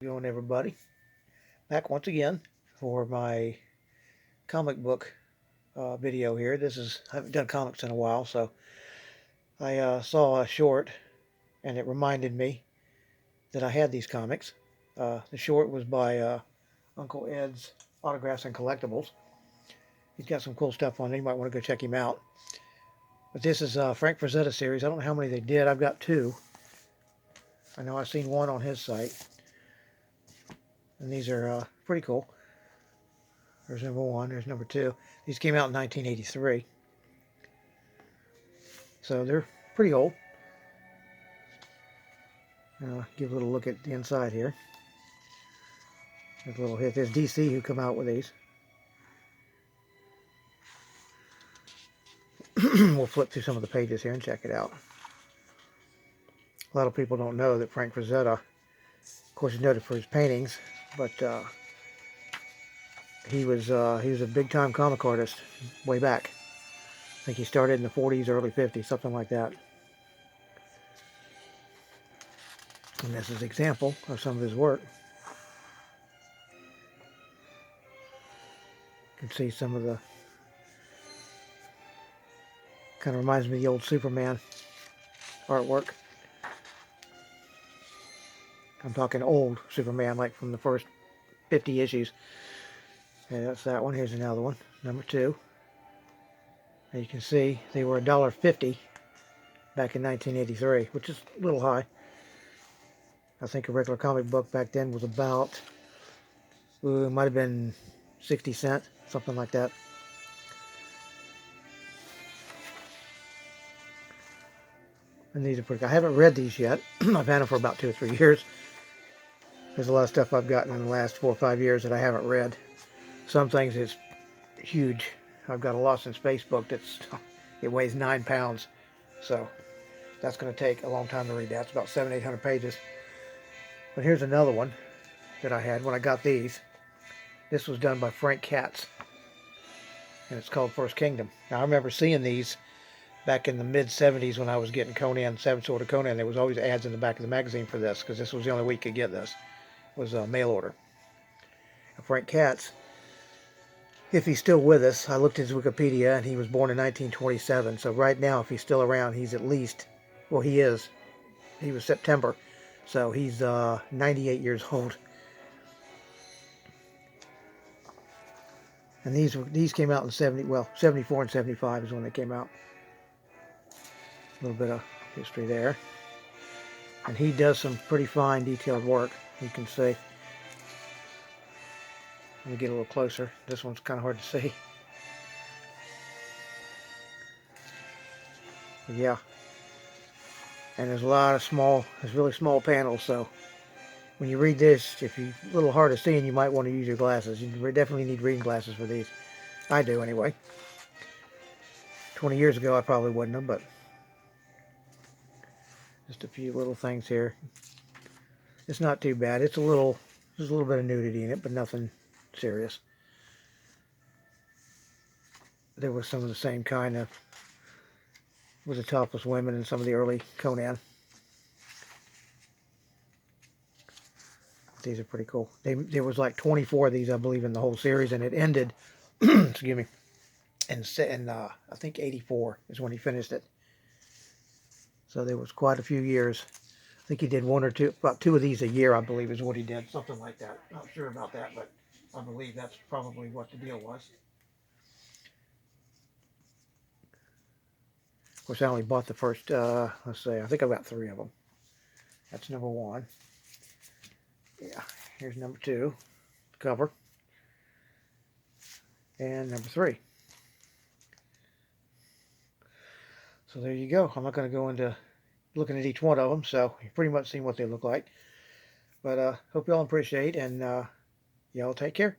Going everybody, back once again for my comic book video here. I haven't done comics in a while, so I saw a short and it reminded me that I had these comics. The short was by Uncle Ed's Autographs and Collectibles. He's got some cool stuff on it. You might want to go check him out. But this is Frank Frazetta series. I don't know how many they did. I've got two. I know I've seen one on his site. And these are pretty cool. There's number one. There's number two. These came out in 1983. So they're pretty old. Give a little look at the inside here. There's a little hit. There's DC who come out with these. We'll flip through some of the pages here and check it out. A lot of people don't know that Frank Frazetta, of course, is noted for his paintings, but he was a big-time comic artist way back. I think he started in the 40s, early 50s, something like that. And this is an example of some of his work. You can see some of the, kind of reminds me of the old Superman artwork. I'm talking old Superman, like from the first 50 issues. Okay, that's that one. Here's another one, number two. And you can see they were $1.50 back in 1983, which is a little high. I think a regular comic book back then was about, it might have been 60 cents, something like that. And these are pretty good. I haven't read these yet. I've had them for about 2 or 3 years. There's a lot of stuff I've gotten in the last 4 or 5 years that I haven't read. Some things is huge. I've got a Lost in Space book it weighs 9 pounds. So that's going to take a long time to read that. It's about 700-800 pages. But here's another one that I had when I got these. This was done by Frank Katz, and it's called First Kingdom. Now, I remember seeing these back in the mid-70s when I was getting Conan, Seven Sword of Conan. There was always ads in the back of the magazine for this, because this was the only way you could get this. It was a mail order. Now, Frank Katz, if he's still with us, I looked at his Wikipedia, and he was born in 1927. So right now, if he's still around, he's at least, well, he is. He was September. So he's 98 years old. And these came out in 74 and 75 is when they came out. A little bit of history there. And he does some pretty fine detailed work, you can see. Let me get a little closer. This one's kind of hard to see. But yeah. And there's a lot of really small panels, so when you read this, if you're a little hard to see, you might want to use your glasses. You definitely need reading glasses for these. I do, anyway. 20 years ago, I probably wouldn't have, but just a few little things here. It's not too bad. There's a little bit of nudity in it, but nothing serious. There was some of the same kind of, with the topless women in some of the early Conan. These are pretty cool. There was like 24 of these, I believe, in the whole series, and it ended, excuse me, in I think 84 is when he finished it. So there was quite a few years. I think he did about two of these a year, I believe, is what he did. Something like that. Not sure about that, but I believe that's probably what the deal was. Of course, I only bought the first, let's see, I think I've got 3 of them. That's number 1. Yeah, here's number 2, cover. And number 3. So there you go. I'm not going to go into looking at each one of them, so you've pretty much seen what they look like. But hope you all appreciate, and y'all take care.